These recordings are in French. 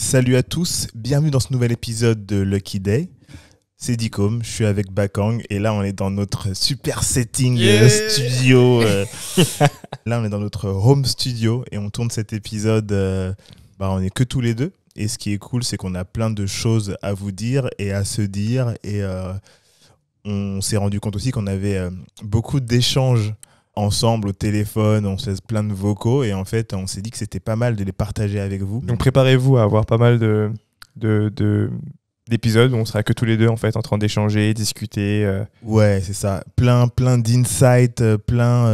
Salut à tous, bienvenue dans ce nouvel épisode de Lucky Day. C'est Dicom, je suis avec Bakang et là on est dans notre super setting studio. Là on est dans notre home studio et on tourne cet épisode, on est que tous les deux. Et ce qui est cool, c'est qu'on a plein de choses à vous dire et à se dire. Et on s'est rendu compte aussi qu'on avait beaucoup d'échanges ensemble au téléphone, on se laisse plein de vocaux et en fait on s'est dit que c'était pas mal de les partager avec vous. Donc préparez-vous à avoir pas mal d'épisodes où on sera que tous les deux en fait en train d'échanger, discuter. Ouais, c'est ça. Plein d'insights,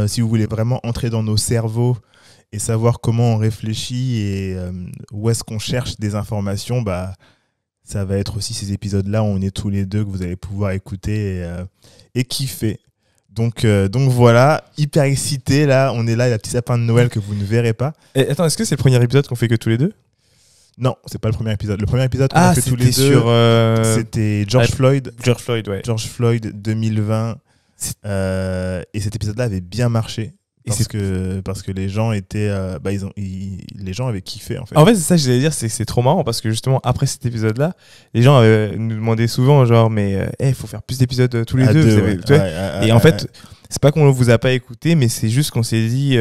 si vous voulez vraiment entrer dans nos cerveaux et savoir comment on réfléchit et où est-ce qu'on cherche des informations, ça va être aussi ces épisodes-là où on est tous les deux que vous allez pouvoir écouter et kiffer. Donc voilà, hyper excité, là, on est là, il y a le petit sapin de Noël que vous ne verrez pas. Et attends, est-ce que c'est le premier épisode qu'on fait que tous les deux ? Non, c'est pas le premier épisode. Le premier épisode qu'on a fait tous les deux, c'était George Floyd. George Floyd, ouais. George Floyd 2020. Et cet épisode-là avait bien marché. Parce que les gens étaient, les gens avaient kiffé en fait. En fait, c'est ça que j'allais dire, c'est trop marrant parce que justement après cet épisode-là, les gens nous demandaient souvent genre mais il faut faire plus d'épisodes tous les deux. Et en fait, c'est pas qu'on vous a pas écouté, mais c'est juste qu'on s'est dit,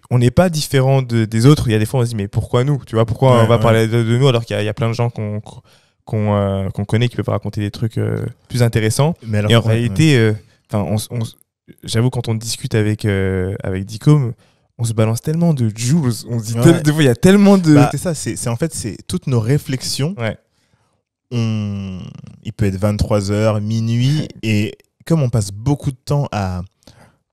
on n'est pas différent des autres. Il y a des fois on se dit mais pourquoi nous, tu vois, pourquoi on va parler de nous alors qu'il y a plein de gens qu'on connaît qui peuvent raconter des trucs plus intéressants. Mais alors, et en réalité, j'avoue, quand on discute avec Dicom, on se balance tellement de joules. On se dit, des fois, il y a tellement de... c'est ça, c'est toutes nos réflexions. Ouais. Il peut être 23h, minuit, et comme on passe beaucoup de temps à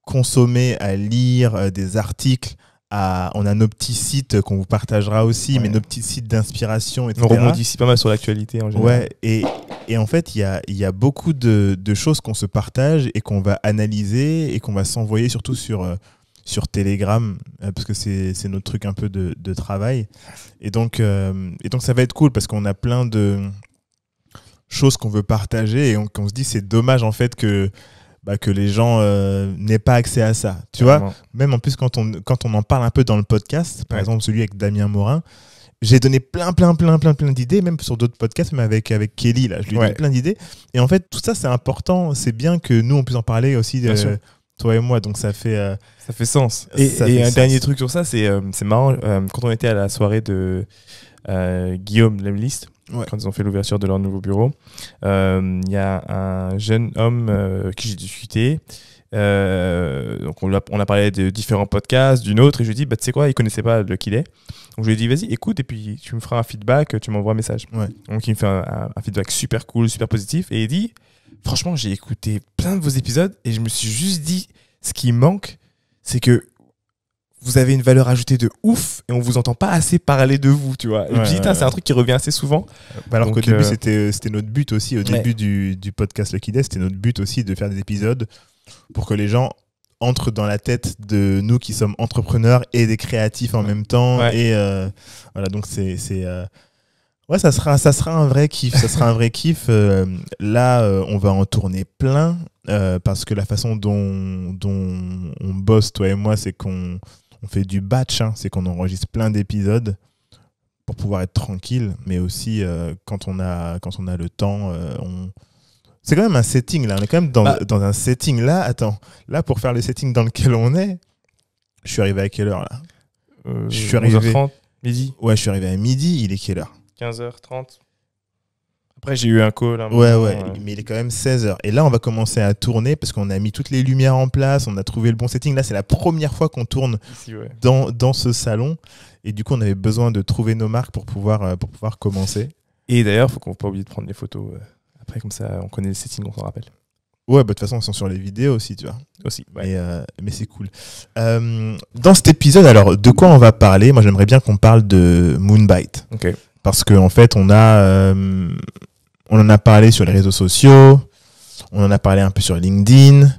consommer, à lire des articles, on a nos petits sites qu'on vous partagera aussi, mais nos petits sites d'inspiration, etc. On rebondit ici pas mal sur l'actualité en général. Ouais, et en fait, il y a beaucoup de choses qu'on se partage et qu'on va analyser et qu'on va s'envoyer surtout sur Telegram, parce que c'est notre truc un peu de travail. Et donc ça va être cool parce qu'on a plein de choses qu'on veut partager et on se dit c'est dommage en fait que les gens n'aient pas accès à ça. Tu vois, même en plus quand on en parle un peu dans le podcast, par exemple celui avec Damien Morin, j'ai donné plein d'idées, même sur d'autres podcasts, mais avec Kelly, là, je lui ai donné plein d'idées. Et en fait, tout ça, c'est important. C'est bien que nous, on puisse en parler aussi, toi et moi. Donc, ça fait sens. Et un dernier truc sur ça, c'est marrant. Quand on était à la soirée de Guillaume Lemlist, quand ils ont fait l'ouverture de leur nouveau bureau, il y a un jeune homme qui j'ai discuté. Donc on a parlé de différents podcasts, d'une autre, et je lui ai dit, tu sais quoi, il connaissait pas Lucky Day. Donc je lui ai dit, vas-y, écoute, et puis tu me feras un feedback, tu m'envoies un message. Donc il me fait un feedback super cool, super positif, et il dit, franchement, j'ai écouté plein de vos épisodes, et je me suis juste dit, ce qui manque, c'est que vous avez une valeur ajoutée de ouf, et on vous entend pas assez parler de vous, tu vois. Et je me dis, c'est un truc qui revient assez souvent. Alors qu'au début, c'était notre but aussi, au début du podcast Lucky Day, c'était notre but aussi de faire des épisodes pour que les gens entrent dans la tête de nous qui sommes entrepreneurs et des créatifs en même temps. Et voilà, donc ça sera un vrai kiff. Ça sera un vrai kiff. Là, on va en tourner plein parce que la façon dont on bosse, toi et moi, c'est qu'on fait du batch, c'est qu'on enregistre plein d'épisodes pour pouvoir être tranquille, mais aussi quand on a le temps, c'est quand même un setting là, on est quand même dans un setting là. Attends, là pour faire le setting dans lequel on est, je suis arrivé à quelle heure là ? Je suis arrivé 11h30, midi. Ouais, je suis arrivé à midi, il est quelle heure ? 15h30. Après j'ai eu un call. Mais il est quand même 16h. Et là on va commencer à tourner parce qu'on a mis toutes les lumières en place, on a trouvé le bon setting. Là c'est la première fois qu'on tourne ici, dans ce salon. Et du coup on avait besoin de trouver nos marques pour pouvoir commencer. Et d'ailleurs, il faut pas oublier de prendre des photos. Après, comme ça, on connaît le setting, on s'en rappelle. Ouais, de toute façon, ils sont sur les vidéos aussi, tu vois. Aussi, ouais. Mais c'est cool. Dans cet épisode, alors, de quoi on va parler ? Moi, j'aimerais bien qu'on parle de Moonbite. Okay. Parce qu'en fait, on en a parlé sur les réseaux sociaux, on en a parlé un peu sur LinkedIn,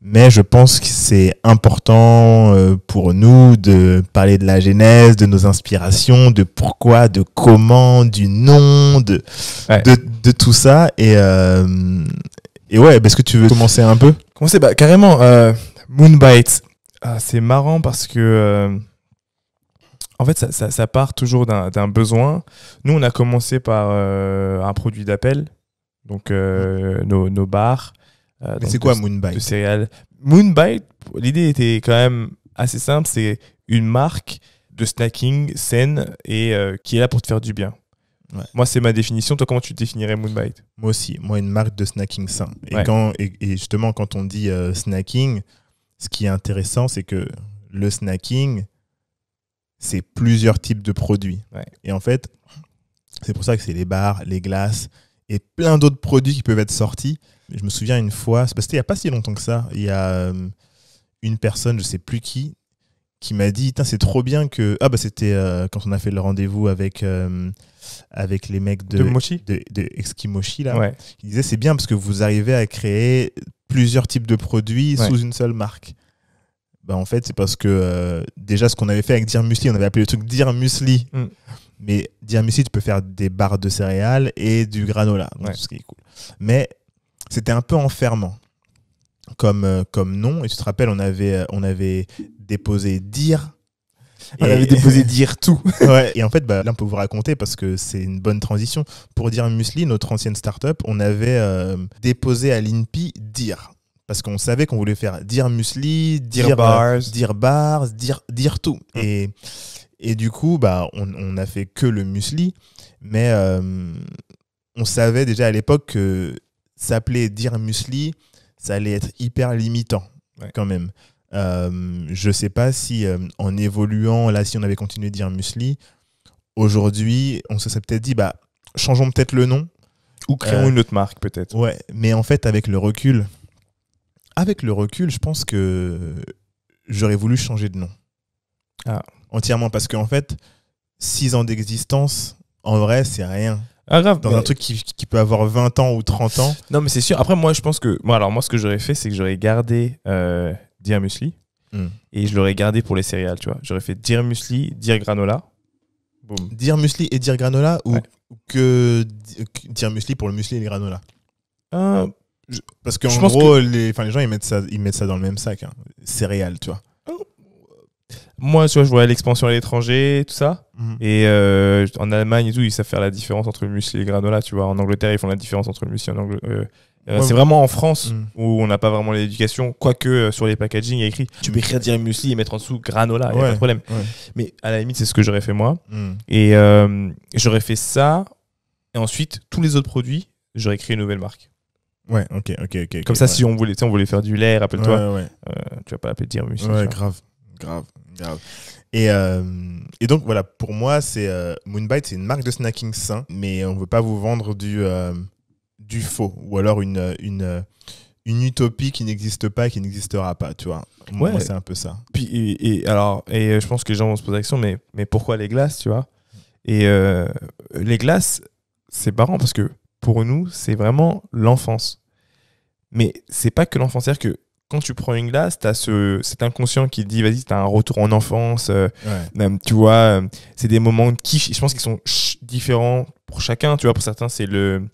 mais je pense que c'est important pour nous de parler de la genèse, de nos inspirations, de pourquoi, de comment, du nom, de tout ça. Et ouais, est-ce que tu veux commencer un peu ? Commencer, carrément. Moonbite, c'est marrant parce que en fait, ça part toujours d'un besoin. Nous, on a commencé par un produit d'appel, donc nos bars. Mais c'est quoi Moonbite? De céréales. Moonbite, l'idée était quand même assez simple. C'est une marque de snacking saine et qui est là pour te faire du bien. Ouais. Moi, c'est ma définition. Toi, comment tu définirais Moonbite? Moi aussi. Moi, une marque de snacking sain. Et justement, quand on dit snacking, ce qui est intéressant, c'est que le snacking, c'est plusieurs types de produits. Ouais. Et en fait, c'est pour ça que c'est les bars, les glaces et plein d'autres produits qui peuvent être sortis. Je me souviens une fois, c'était il n'y a pas si longtemps que ça, il y a une personne, je ne sais plus qui m'a dit c'est trop bien que... c'était quand on a fait le rendez-vous avec les mecs de Eskimoshi, là. Ouais. Ils disaient c'est bien parce que vous arrivez à créer plusieurs types de produits sous une seule marque. En fait, c'est parce que déjà, ce qu'on avait fait avec Dear Musli, on avait appelé le truc Dear Musli. Mais Dear Musli, tu peux faire des barres de céréales et du granola, donc ce qui est cool. Mais c'était un peu enfermant comme nom. Et tu te rappelles, on avait déposé Dear. On avait déposé Dear tout. Ouais. Et en fait, là, on peut vous raconter parce que c'est une bonne transition. Pour Dear Musli, notre ancienne start-up, on avait déposé à l'INPI Dear. Parce qu'on savait qu'on voulait faire Dear Musli, Dear Bars, Dear tout. Et du coup, on a fait que le muesli. Mais on savait déjà à l'époque que s'appeler Dear Musli, ça allait être hyper limitant quand même. Je sais pas si en évoluant, là, si on avait continué Dear Musli, aujourd'hui, on se serait peut-être dit, changeons peut-être le nom. Ou créons une autre marque peut-être. Ouais, mais en fait, avec le recul, je pense que j'aurais voulu changer de nom. Entièrement, parce qu'en fait, 6 ans d'existence, en vrai, c'est rien. Grave. Dans un truc qui peut avoir 20 ans ou 30 ans. Non, mais c'est sûr. Après, moi, je pense que... Moi, ce que j'aurais fait, c'est que j'aurais gardé Dear Musli et je l'aurais gardé pour les céréales, tu vois. J'aurais fait Dear Musli, Dear Granola. Boum. Dear Musli et Dear Granola ou que Dear Musli pour le muesli et le granola parce qu'en gros, les gens, ils mettent ça dans le même sac. Céréales, tu vois. Moi, tu vois, je vois l'expansion à l'étranger, tout ça. Et en Allemagne et tout, ils savent faire la différence entre le muesli et le granola, tu vois. En Angleterre, ils font la différence entre le muesli et c'est vraiment en France où on n'a pas vraiment l'éducation. Quoique, sur les packaging, il y a écrit tu peux écrire Dear Musli et mettre en dessous granola, il n'y a pas de problème. Ouais. Mais à la limite, c'est ce que j'aurais fait moi. Et j'aurais fait ça. Et ensuite, tous les autres produits, j'aurais créé une nouvelle marque. Ouais, ok. Comme ça, si on voulait faire du lait, rappelle-toi, tu vas pas l'appeler Dear Musli. Ouais, grave. Et donc, voilà, pour moi, Moonbite, c'est une marque de snacking sain, mais on ne veut pas vous vendre du faux, ou alors une utopie qui n'existe pas et qui n'existera pas, tu vois. Moi, c'est un peu ça. Puis, et je pense que les gens vont se poser la question, mais pourquoi les glaces, tu vois? Et les glaces, c'est marrant parce que pour nous, c'est vraiment l'enfance. Mais c'est pas que l'enfance, c'est-à-dire que quand tu prends une glace, t'as cet inconscient qui te dit vas-y, t'as un retour en enfance, tu vois, c'est des moments de kiff. Je pense qu'ils sont différents pour chacun, tu vois. Pour certains, c'est le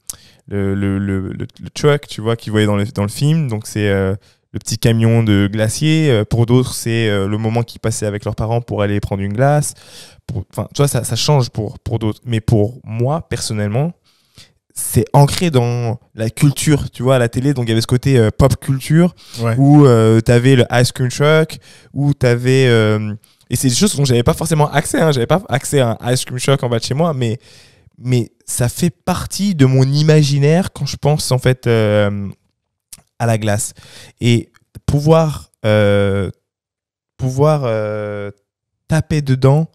truck, tu vois, qu'ils voyaient dans le film, donc c'est le petit camion de glacier. Pour d'autres, c'est le moment qu'ils passaient avec leurs parents pour aller prendre une glace. Enfin, tu vois, ça change pour d'autres. Mais pour moi, personnellement, c'est ancré dans la culture, tu vois, à la télé. Donc, il y avait ce côté pop culture où t'avais le ice cream truck, où t'avais... et c'est des choses dont j'avais pas forcément accès. J'avais pas accès à un ice cream truck en bas de chez moi, mais ça fait partie de mon imaginaire quand je pense, en fait, à la glace. Et pouvoir taper dedans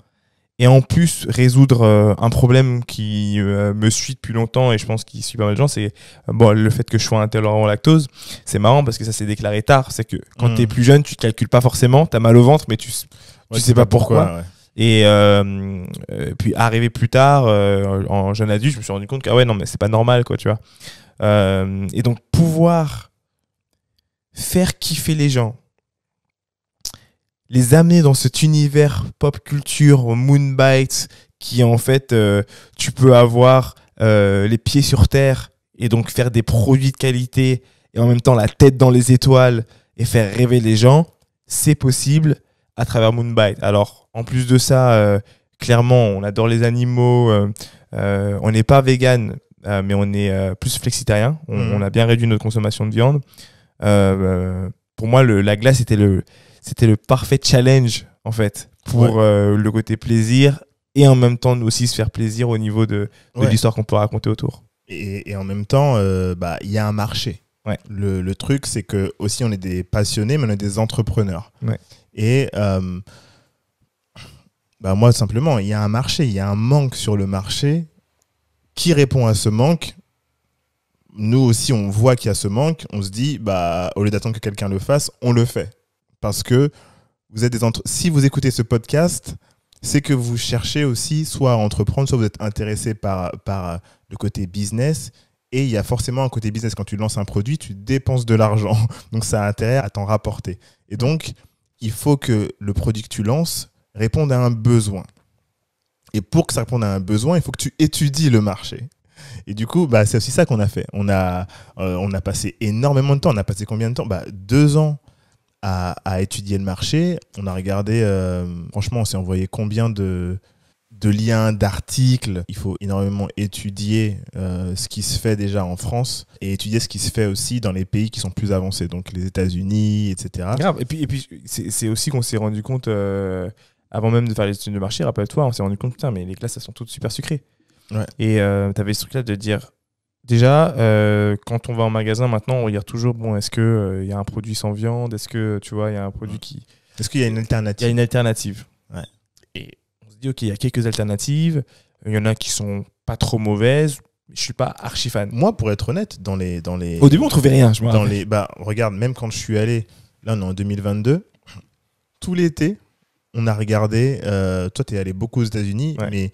et en plus résoudre un problème qui me suit depuis longtemps et je pense qu'il suit pas mal de gens, c'est le fait que je sois intolérant au lactose. C'est marrant parce que ça s'est déclaré tard. C'est que quand t'es plus jeune, tu te calcules pas forcément, t'as mal au ventre, mais tu sais pas pourquoi. Et puis arrivé plus tard, en jeune adulte, je me suis rendu compte que non, mais c'est pas normal, quoi, tu vois. Et donc pouvoir faire kiffer les gens, les amener dans cet univers pop culture, Moonbite, qui en fait, tu peux avoir les pieds sur terre et donc faire des produits de qualité et en même temps la tête dans les étoiles et faire rêver les gens, c'est possible à travers Moonbite. Alors, en plus de ça, clairement, on adore les animaux, on n'est pas vegan, mais on est plus flexitarien. On a bien réduit notre consommation de viande. Pour moi, la glace, c'était le parfait challenge, en fait, pour le côté plaisir et en même temps aussi se faire plaisir au niveau de l'histoire qu'on peut raconter autour. Et en même temps, y a un marché. Ouais. Le truc, c'est que aussi on est des passionnés, mais on est des entrepreneurs. Ouais. Et moi, simplement, il y a un marché, il y a un manque sur le marché. Qui répond à ce manque? Nous aussi, on voit qu'il y a ce manque. On se dit, au lieu d'attendre que quelqu'un le fasse, on le fait. Parce que vous êtes si vous écoutez ce podcast, c'est que vous cherchez aussi soit à entreprendre, soit vous êtes intéressé par le côté business. Et il y a forcément un côté business. Quand tu lances un produit, tu dépenses de l'argent. Donc, ça a intérêt à t'en rapporter. Et donc, il faut que le produit que tu lances réponde à un besoin. Et pour que ça réponde à un besoin, il faut que tu étudies le marché. Et du coup, c'est aussi ça qu'on a fait. On a passé énormément de temps. On a passé combien de temps 2 ans à étudier le marché. On a regardé, franchement, on s'est envoyé combien de liens, d'articles. Il faut énormément étudier ce qui se fait déjà en France et étudier ce qui se fait aussi dans les pays qui sont plus avancés, donc les États-Unis, etc. Grave. Et puis c'est aussi qu'on s'est rendu compte, avant même de faire les études de marché, rappelle-toi, on s'est rendu compte, putain, mais les glaces, elles sont toutes super sucrées. Ouais. Et tu avais ce truc-là de dire, déjà, quand on va en magasin, maintenant, on regarde toujours, est-ce qu'il y a un produit sans viande? Est-ce que, tu vois, il y a un produit qui... Est-ce qu'il y a une alternative? Il y a une alternative. Ouais. Et on se dit, ok, il y a quelques alternatives. Il y en a qui sont pas trop mauvaises. Je suis pas archi fan. Moi, pour être honnête, dans les... Au début, on trouvait rien. Je me rappelle. Regarde, même quand je suis allé, là, on est en 2022, tout l'été, on a regardé... toi, tu es allé beaucoup aux États-Unis, mais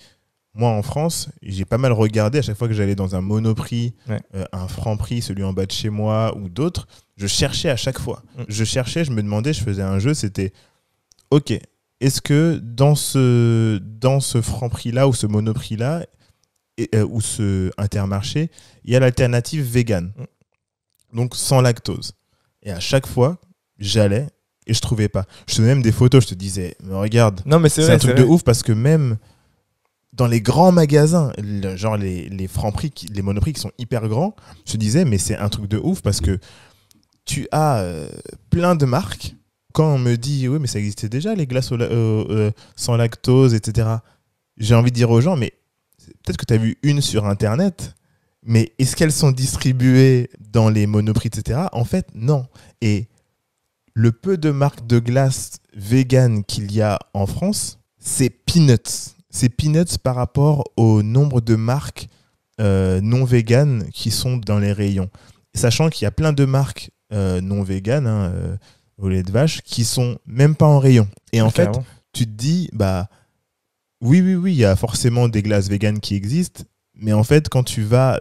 moi, en France, j'ai pas mal regardé à chaque fois que j'allais dans un Monoprix, un Franprix, celui en bas de chez moi ou d'autres. Je cherchais à chaque fois. Je me demandais, je faisais un jeu, c'était... Ok, est-ce que dans ce Franprix-là ou ce Monoprix-là, ou ce Intermarché, il y a l'alternative vegan, donc sans lactose. Et à chaque fois, j'allais et je trouvais pas. Je te donnais même des photos, je te disais, mais regarde, c'est un truc de ouf parce que même dans les grands magasins, genre les Franprix, les Monoprix qui sont hyper grands, je te disais, mais c'est un truc de ouf parce que tu as plein de marques. Quand on me dit, oui, mais ça existait déjà, les glaces sans lactose, etc., j'ai envie de dire aux gens, mais peut-être que tu as vu une sur Internet, mais est-ce qu'elles sont distribuées dans les Monoprix, etc.? En fait, non. Et le peu de marques de glace vegan qu'il y a en France, c'est peanuts. C'est peanuts par rapport au nombre de marques non vegan qui sont dans les rayons. Sachant qu'il y a plein de marques non vegan, au lait de vache, qui sont même pas en rayon. Et en fait, tu te dis, oui, il y a forcément des glaces véganes qui existent, mais en fait, quand tu vas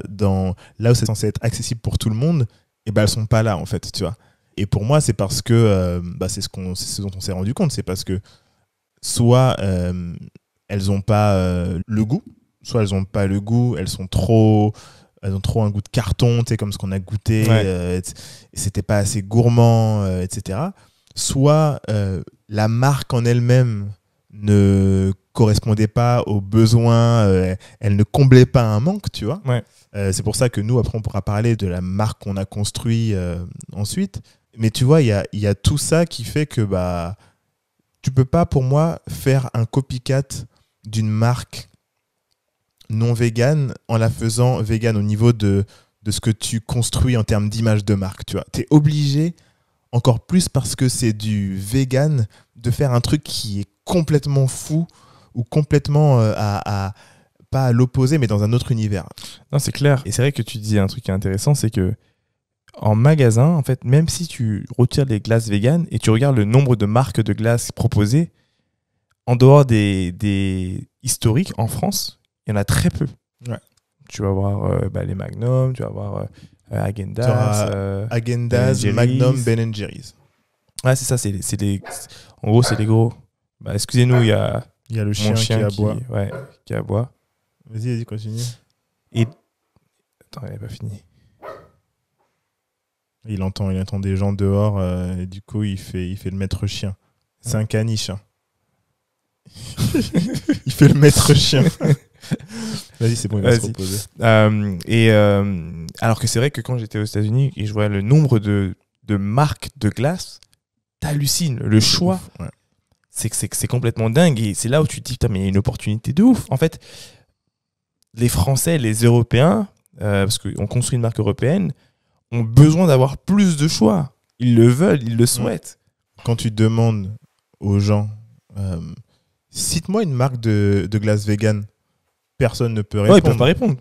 là où c'est censé être accessible pour tout le monde, elles sont pas là, en fait, tu vois. Et pour moi, c'est parce que, c'est ce dont on s'est rendu compte, c'est parce que soit elles ont pas le goût, soit elles ont pas le goût, elles ont trop un goût de carton, tu sais, comme ce qu'on a goûté, et c'était pas assez gourmand, etc. Soit la marque en elle-même ne correspondait pas aux besoins, elle ne comblait pas un manque, tu vois. C'est pour ça que nous, après, on pourra parler de la marque qu'on a construit ensuite. Mais tu vois, il y a tout ça qui fait que tu peux pas, pour moi, faire un copycat d'une marque non vegan en la faisant vegan au niveau de ce que tu construis en termes d'image de marque, tu vois. T'es obligé, encore plus parce que c'est du vegan, de faire un truc qui est complètement fou ou complètement pas à l'opposé, mais dans un autre univers. Non, c'est clair. Et c'est vrai que tu dis un truc qui est intéressant, c'est que en magasin, en fait, même si tu retires les glaces vegan et tu regardes le nombre de marques de glaces proposées, en dehors des historiques en France, il y en a très peu. Tu vas voir les Magnum, tu vas voir Häagen-Dazs, Häagen-Dazs, Magnum, Ben & Jerry's. Ouais, c'est ça. En gros, c'est les gros. Excusez-nous, il y a le chien qui aboie. Qui aboie. Vas-y, continue. Attends, il n'est pas fini. Il entend des gens dehors, et du coup, il fait le maître chien. C'est un caniche. Hein. Il fait le maître chien. Vas-y, c'est bon, il va se reposer. Alors que c'est vrai que quand j'étais aux États-Unis et je vois le nombre de marques de glace, t'hallucines. Le choix, ouais. c'est complètement dingue. Et c'est là où tu te dis, putain, mais il y a une opportunité de ouf. En fait, les Français, les Européens, parce qu'on construit une marque européenne, ont besoin d'avoir plus de choix. Ils le veulent, ils le souhaitent. Quand tu demandes aux gens, cite-moi une marque de glace vegan, personne ne peut répondre. Ouais, ils peuvent pas répondre.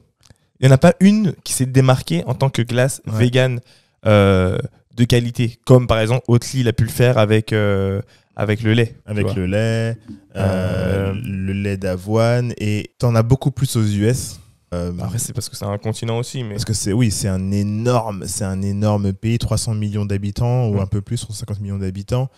Il n'y en a pas une qui s'est démarquée en tant que glace vegan de qualité, comme par exemple Oatly a pu le faire avec le lait. Avec le lait, le lait d'avoine, et t'en as beaucoup plus aux US. Après, c'est parce que c'est un continent aussi. Mais... Parce que c'est un énorme pays, 300 millions d'habitants, ou un peu plus, 150 millions d'habitants.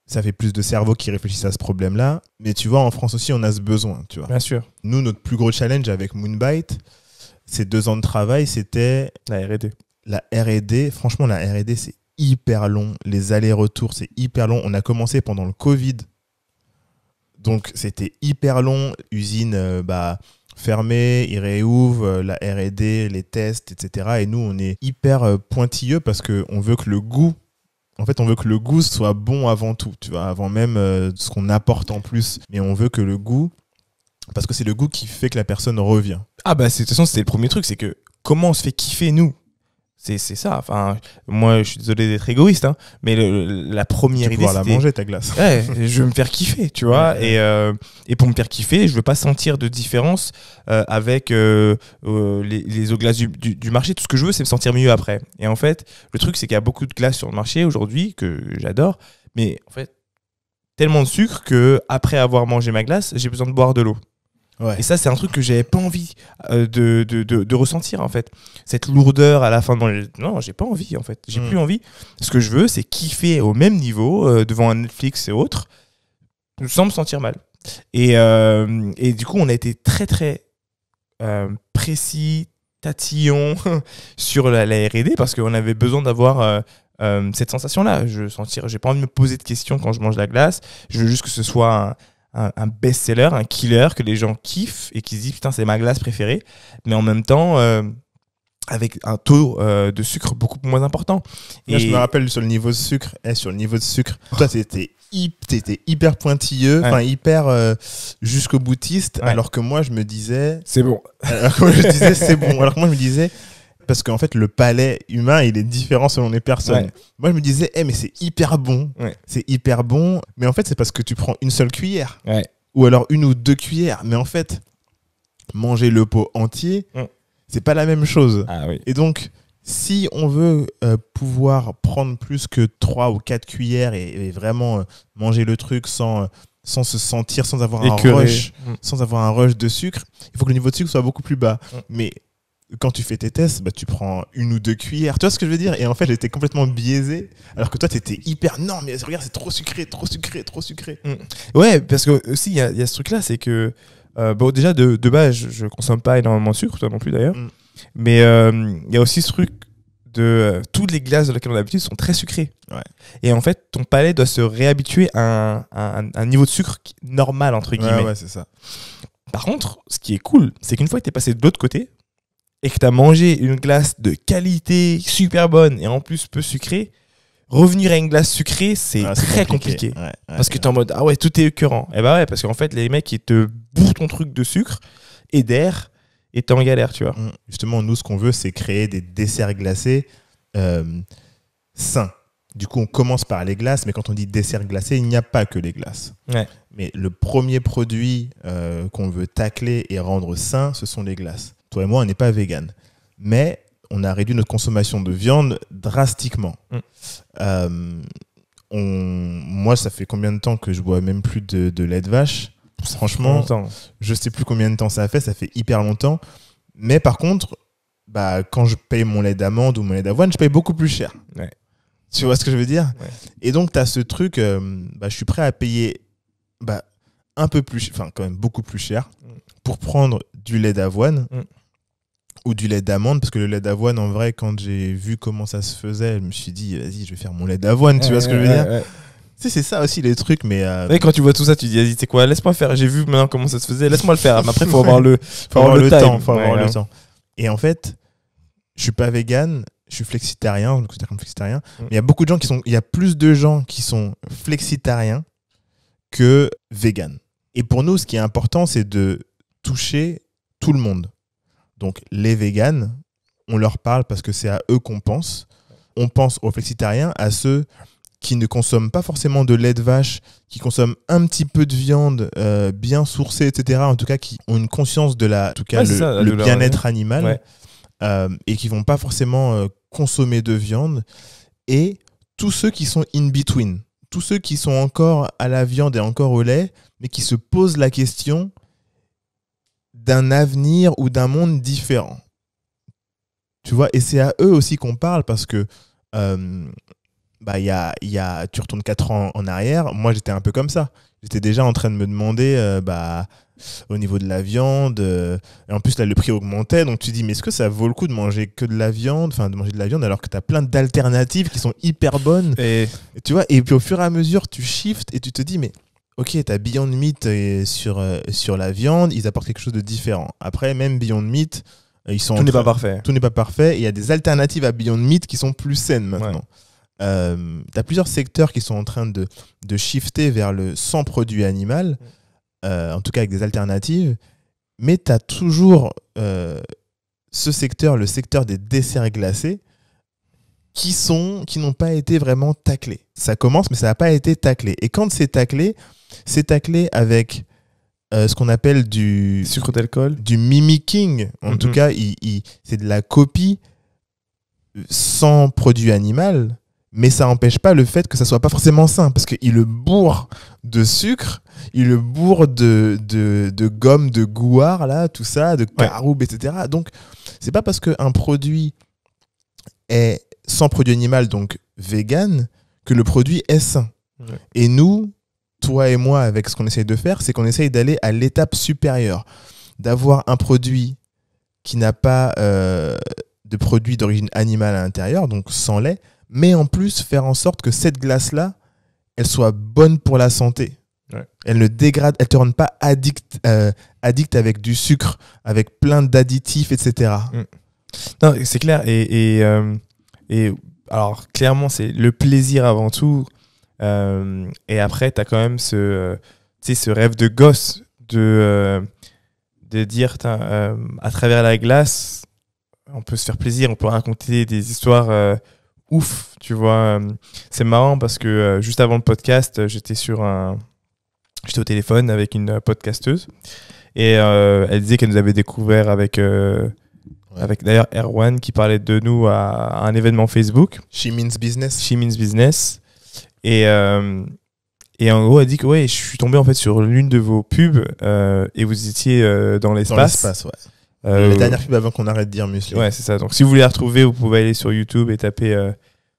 Ça fait plus de cerveaux qui réfléchissent à ce problème-là. Mais tu vois, en France aussi, on a ce besoin. Tu vois. Bien sûr. Nous, notre plus gros challenge avec Moonbite, ces 2 ans de travail, c'était... La R&D. La R&D, franchement, la R&D, c'est hyper long. Les allers-retours, c'est hyper long. On a commencé pendant le Covid. Donc, c'était hyper long. Usine fermée, ils réouvrent, la R&D, les tests, etc. Et nous, on est hyper pointilleux parce qu'on veut que le goût... En fait, on veut que le goût soit bon avant tout, tu vois, avant même ce qu'on apporte en plus. Mais on veut que le goût... Parce que c'est le goût qui fait que la personne revient. Ah bah, de toute façon, c'était le premier truc, c'est que comment on se fait kiffer, nous ? C'est ça. Enfin, moi, je suis désolé d'être égoïste, hein, mais la première idée, c'était... la manger, ta glace. Ouais, je veux me faire kiffer, tu vois. Ouais. Et pour me faire kiffer, je veux pas sentir de différence avec les autres glaces du marché. Tout ce que je veux, c'est me sentir mieux après. Et en fait, le truc, c'est qu'il y a beaucoup de glaces sur le marché aujourd'hui, que j'adore, mais en fait, tellement de sucre qu'après avoir mangé ma glace, j'ai besoin de boire de l'eau. Ouais. Et ça, c'est un truc que j'avais pas envie de ressentir, en fait. Cette lourdeur à la fin de mon... Non, j'ai pas envie, en fait. J'ai plus envie. Ce que je veux, c'est kiffer au même niveau, devant un Netflix et autres, sans me sentir mal. Et du coup, on a été très, très précis, tatillon sur la R&D, parce qu'on avait besoin d'avoir... cette sensation-là. J'ai pas envie de me poser de questions quand je mange la glace. Je veux juste que ce soit un best-seller, un killer, que les gens kiffent et qui se disent putain, c'est ma glace préférée, mais en même temps avec un taux de sucre beaucoup moins important. Là, je me rappelle sur le niveau de sucre, toi t'étais hyper pointilleux, enfin hyper jusqu'au boutiste, alors que moi je me disais c'est bon. Alors que moi je me disais parce qu'en fait le palais humain il est différent selon les personnes. Moi je me disais mais c'est hyper bon, mais en fait c'est parce que tu prends une seule cuillère, ou alors 1 ou 2 cuillères, mais en fait manger le pot entier c'est pas la même chose. Et donc si on veut pouvoir prendre plus que 3 ou 4 cuillères et vraiment manger le truc sans se sentir, sans avoir un rush de sucre, il faut que le niveau de sucre soit beaucoup plus bas. Mais quand tu fais tes tests, tu prends 1 ou 2 cuillères. Tu vois ce que je veux dire ? Et en fait, j'étais complètement biaisé. Alors que toi, t'étais hyper... Non, mais regarde, c'est trop sucré. Ouais, parce que aussi, il y a ce truc-là, c'est que... déjà, de base, je consomme pas énormément de sucre, toi non plus d'ailleurs. Mais il y a aussi ce truc de... toutes les glaces dans lesquelles on a l'habitude sont très sucrées. Et en fait, ton palais doit se réhabituer à un niveau de sucre normal, entre guillemets. Ouais, c'est ça. Par contre, ce qui est cool, c'est qu'une fois que t'es passé de l'autre côté, et que tu as mangé une glace de qualité super bonne et en plus peu sucrée, revenir à une glace sucrée, c'est très compliqué. Parce que tu es en mode, ah ouais, tout est écœurant. Et bah ouais, parce qu'en fait, les mecs, ils te bourrent ton truc de sucre et d'air et t'es en galère, tu vois. Justement, nous, ce qu'on veut, c'est créer des desserts glacés sains. Du coup, on commence par les glaces, mais quand on dit dessert glacé, il n'y a pas que les glaces. Mais le premier produit qu'on veut tacler et rendre sain, ce sont les glaces. Toi et moi, on n'est pas vegan. Mais on a réduit notre consommation de viande drastiquement. Moi, ça fait combien de temps que je bois même plus de lait de vache ? Franchement, je sais plus combien de temps ça fait hyper longtemps. Mais par contre, quand je paye mon lait d'amande ou mon lait d'avoine, je paye beaucoup plus cher. Tu vois ce que je veux dire ? Et donc, tu as ce truc, je suis prêt à payer un peu plus, enfin quand même beaucoup plus cher pour prendre du lait d'avoine ou du lait d'amande, parce que le lait d'avoine, en vrai, quand j'ai vu comment ça se faisait, je me suis dit, vas-y, je vais faire mon lait d'avoine, tu vois ce que je veux dire ? C'est ça aussi les trucs, mais. Et quand tu vois tout ça, tu dis, vas-y, c'est quoi, laisse-moi faire. J'ai vu maintenant comment ça se faisait, laisse-moi le faire. Mais après, faut avoir le temps. Faut avoir le temps. Et en fait, je suis pas vegan, je suis flexitarien, je me considère comme flexitarien. Mais il y a beaucoup de gens il y a plus de gens qui sont flexitariens que vegan. Et pour nous, ce qui est important, c'est de toucher tout le monde. Donc, les véganes, on leur parle parce que c'est à eux qu'on pense. On pense aux flexitariens, à ceux qui ne consomment pas forcément de lait de vache, qui consomment un petit peu de viande bien sourcée, etc. En tout cas, qui ont une conscience de le bien-être animal et qui ne vont pas forcément consommer de viande. Et tous ceux qui sont in between, tous ceux qui sont encore à la viande et encore au lait, mais qui se posent la question d'un avenir ou d'un monde différent. Tu vois, et c'est à eux aussi qu'on parle parce que tu retournes 4 ans en arrière, moi j'étais un peu comme ça. J'étais déjà en train de me demander au niveau de la viande, et en plus là le prix augmentait, donc tu te dis mais est-ce que ça vaut le coup de manger que de la viande, de manger de la viande alors que tu as plein d'alternatives qui sont hyper bonnes et tu vois, et puis au fur et à mesure tu shifts et tu te dis mais ok, t'as Beyond Meat sur la viande, ils apportent quelque chose de différent. Après même Beyond Meat, tout n'est pas parfait. Tout n'est pas parfait. Et il y a des alternatives à Beyond Meat qui sont plus saines maintenant. Tu as plusieurs secteurs qui sont en train de shifter vers le sans produit animal, en tout cas avec des alternatives. Mais tu as toujours ce secteur, le secteur des desserts glacés, qui n'ont pas été vraiment taclés. Ça commence, mais ça n'a pas été taclé. Et quand c'est taclé avec ce qu'on appelle du sucre d'alcool, du mimicking. En tout cas, c'est de la copie sans produit animal, mais ça n'empêche pas le fait que ça soit pas forcément sain, parce qu'il le bourre de sucre, il le bourre de gomme, de gouard, là, tout ça, de caroube, etc. Donc, c'est pas parce qu'un produit est sans produit animal, donc vegan, que le produit est sain. Ouais. Et nous, toi et moi, avec ce qu'on essaye de faire, c'est qu'on essaye d'aller à l'étape supérieure, d'avoir un produit qui n'a pas de produit d'origine animale à l'intérieur, donc sans lait, mais en plus faire en sorte que cette glace-là, elle soit bonne pour la santé. Ouais. Elle ne dégrade, elle te rend pas addict avec du sucre, avec plein d'additifs, etc. Non, c'est clair. Et alors, clairement, c'est le plaisir avant tout. Et après, tu as quand même ce rêve de gosse de dire à travers la glace, on peut se faire plaisir, on peut raconter des histoires ouf, tu vois. C'est marrant parce que juste avant le podcast, j'étais au téléphone avec une podcasteuse et elle disait qu'elle nous avait découvert avec d'ailleurs Erwan qui parlait de nous à un événement Facebook. She Means Business. Et en gros, elle dit que je suis tombé en fait sur l'une de vos pubs et vous étiez dans l'espace. Dans l'espace, ouais. La dernière pub avant qu'on arrête de dire Muesli. Ouais, c'est ça. Donc si vous voulez la retrouver, vous pouvez aller sur YouTube et taper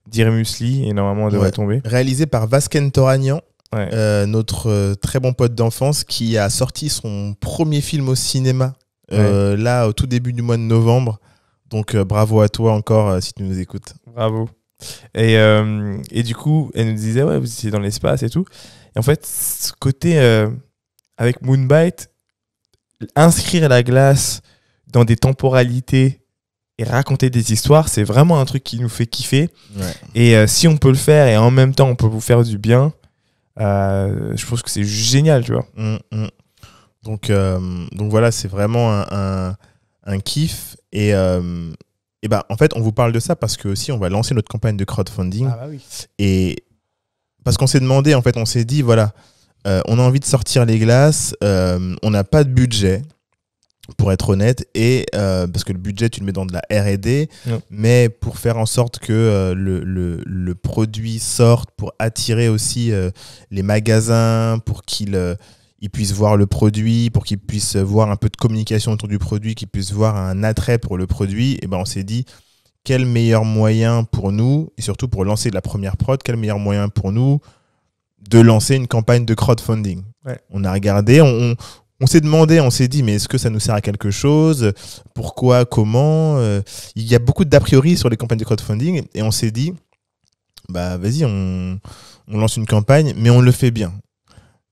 Dire Muesli et normalement elle devrait tomber. Réalisé par Vasken Toragnan, notre très bon pote d'enfance qui a sorti son premier film au cinéma là au tout début du mois de novembre. Donc bravo à toi encore si tu nous écoutes. Bravo. Et du coup, elle nous disait vous étiez dans l'espace et tout. Et en fait, ce côté avec Moonbite, inscrire la glace dans des temporalités et raconter des histoires, c'est vraiment un truc qui nous fait kiffer. Ouais. Et si on peut le faire et en même temps on peut vous faire du bien, je pense que c'est génial, tu vois. Donc voilà, c'est vraiment un kiff. Et en fait, on vous parle de ça parce que aussi on va lancer notre campagne de crowdfunding. Ah bah oui. Et parce qu'on s'est demandé, en fait, on s'est dit, voilà, on a envie de sortir les glaces, on n'a pas de budget, pour être honnête, et parce que le budget, tu le mets dans de la R&D, mais pour faire en sorte que le produit sorte, pour attirer aussi les magasins, pour qu'ils puissent voir le produit, pour qu'ils puissent voir un peu de communication autour du produit, qu'ils puissent voir un attrait pour le produit, et on s'est dit, quel meilleur moyen pour nous, et surtout pour lancer de la première prod, quel meilleur moyen pour nous de lancer une campagne de crowdfunding. Ouais. On a regardé, on s'est demandé, on s'est dit, mais est-ce que ça nous sert à quelque chose ? Pourquoi ? Comment ? Il y a beaucoup d'a priori sur les campagnes de crowdfunding et on s'est dit, vas-y, on on lance une campagne, mais on le fait bien.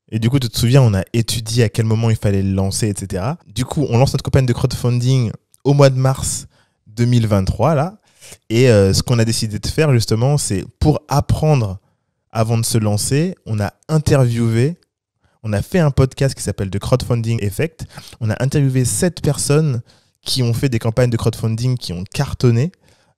Et du coup, tu te souviens, on a étudié à quel moment il fallait le lancer, etc. Du coup, on lance notre campagne de crowdfunding au mois de mars 2023, là. Et ce qu'on a décidé de faire, justement, c'est pour apprendre avant de se lancer, on a interviewé, on a fait un podcast qui s'appelle The Crowdfunding Effect. On a interviewé 7 personnes qui ont fait des campagnes de crowdfunding qui ont cartonné.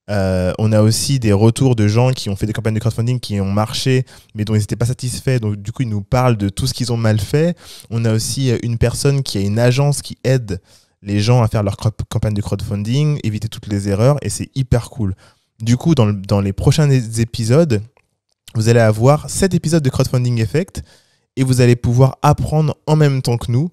On a aussi des retours de gens qui ont fait des campagnes de crowdfunding qui ont marché mais dont ils n'étaient pas satisfaits, donc du coup ils nous parlent de tout ce qu'ils ont mal fait. On a aussi une personne qui a une agence qui aide les gens à faire leur campagne de crowdfunding, éviter toutes les erreurs, et c'est hyper cool. Du coup, dans les prochains épisodes, vous allez avoir 7 épisodes de Crowdfunding Effect et vous allez pouvoir apprendre en même temps que nous.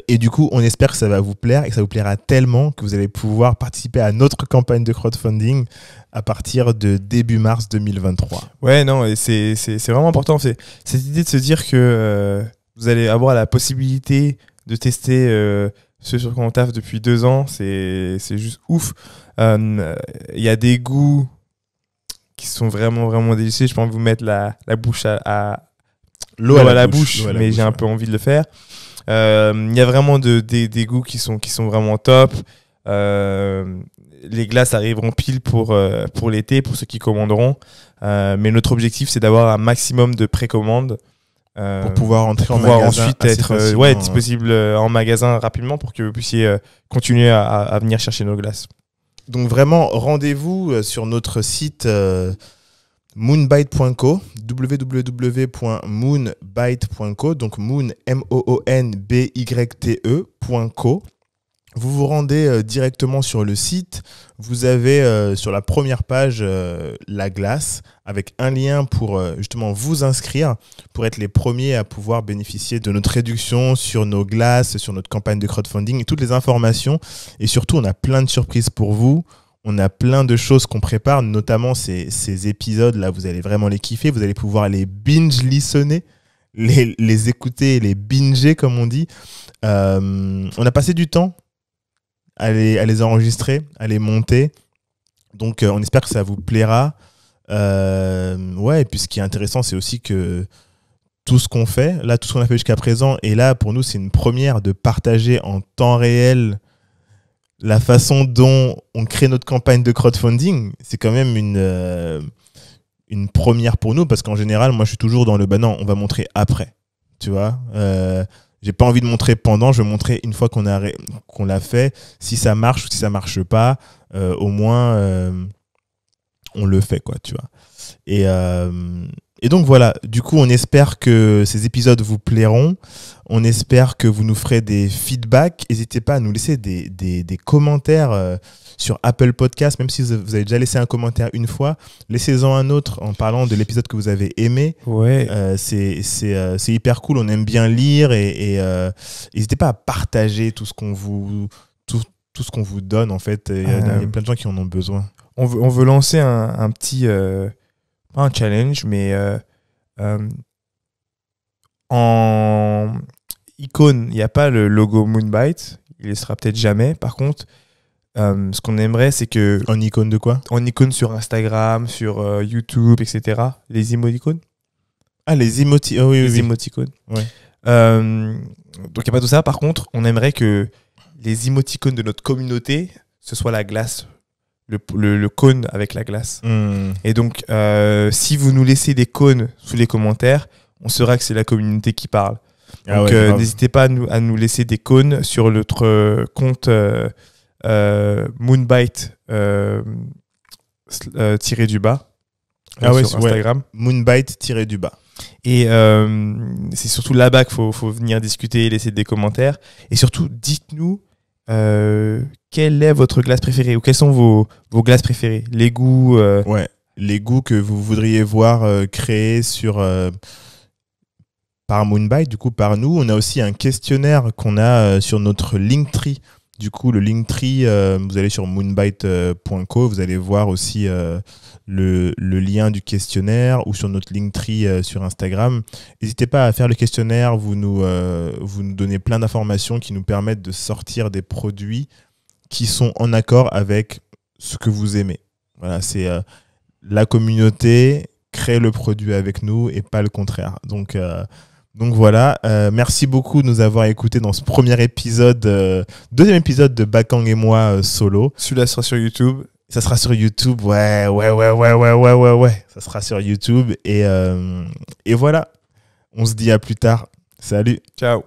Et du coup, on espère que ça va vous plaire et que ça vous plaira tellement que vous allez pouvoir participer à notre campagne de crowdfunding à partir de début mars 2023. Ouais, non, et c'est vraiment important. C'est cette idée de se dire que vous allez avoir la possibilité de tester ce sur quoi on taffe depuis 2 ans. C'est juste ouf. Il y a des goûts qui sont vraiment, vraiment délicieux. Je peux vous mettre la bouche à l'eau à la bouche, mais j'ai un peu envie de le faire. Il y a vraiment des goûts qui sont vraiment top. Les glaces arriveront pile pour l'été, pour ceux qui commanderont. Mais notre objectif, c'est d'avoir un maximum de précommandes. Pour pouvoir entrer en magasin ensuite être disponible en magasin rapidement pour que vous puissiez continuer à venir chercher nos glaces. Donc vraiment, rendez-vous sur notre site moonbyte.co, www.moonbyte.co, donc moon, moonbyte.co. Vous vous rendez directement sur le site. Vous avez sur la première page la glace avec un lien pour justement vous inscrire, pour être les premiers à pouvoir bénéficier de notre réduction sur nos glaces, sur notre campagne de crowdfunding et toutes les informations. Et surtout, on a plein de surprises pour vous. On a plein de choses qu'on prépare, notamment ces épisodes-là, vous allez vraiment les kiffer. Vous allez pouvoir les binge-listener, les écouter, les binger, comme on dit. On a passé du temps à les enregistrer, à les monter. Donc, on espère que ça vous plaira. Et puis ce qui est intéressant, c'est aussi que tout ce qu'on fait, là, tout ce qu'on a fait jusqu'à présent, et là, pour nous, c'est une première de partager en temps réel la façon dont on crée notre campagne de crowdfunding. C'est quand même une première pour nous, parce qu'en général, moi, je suis toujours dans le non, on va montrer après. Tu vois, j'ai pas envie de montrer pendant, je veux montrer une fois qu'on l'a fait. Si ça marche ou si ça marche pas, au moins, on le fait, quoi, tu vois. Et donc voilà, du coup, on espère que ces épisodes vous plairont. On espère que vous nous ferez des feedbacks. N'hésitez pas à nous laisser des commentaires sur Apple Podcast. Même si vous avez déjà laissé un commentaire une fois, laissez-en un autre en parlant de l'épisode que vous avez aimé. Ouais. C'est hyper cool. On aime bien lire et n'hésitez pas à partager tout ce qu'on vous donne, en fait. Il y a plein de gens qui en ont besoin. On veut lancer un petit... pas un challenge, mais en icône, il n'y a pas le logo Moonbyte. Il ne sera peut-être jamais. Par contre, ce qu'on aimerait, c'est que... En icône de quoi ? En icône sur Instagram, sur YouTube, etc. Les emoticônes. Ah, les emoticônes. Oh, oui, les emoticônes. Ouais. Donc, il n'y a pas tout ça. Par contre, on aimerait que les emoticônes de notre communauté, ce soit la glace. Le cône avec la glace. Et donc, si vous nous laissez des cônes sous les commentaires, on saura que c'est la communauté qui parle. Donc, n'hésitez pas à nous laisser des cônes sur notre compte Moonbyte tiré du bas sur Instagram. Ouais. Moonbyte tiré du bas. Et c'est surtout là-bas qu'il faut venir discuter, laisser des commentaires. Et surtout, dites-nous quelle est votre glace préférée ou quelles sont vos glaces préférées, les goûts les goûts que vous voudriez voir créés par Moonbyte, du coup par nous. On a aussi un questionnaire qu'on a sur notre Linktree. Du coup, le Linktree, vous allez sur moonbyte.co, vous allez voir aussi le lien du questionnaire, ou sur notre Linktree sur Instagram. N'hésitez pas à faire le questionnaire, vous nous donnez plein d'informations qui nous permettent de sortir des produits qui sont en accord avec ce que vous aimez. Voilà, c'est la communauté crée le produit avec nous et pas le contraire. Donc voilà, merci beaucoup de nous avoir écoutés dans ce premier épisode, deuxième épisode de Bakang et moi solo. Celui-là sera sur YouTube. Ça sera sur YouTube, ouais. Ça sera sur YouTube et voilà. On se dit à plus tard. Salut. Ciao.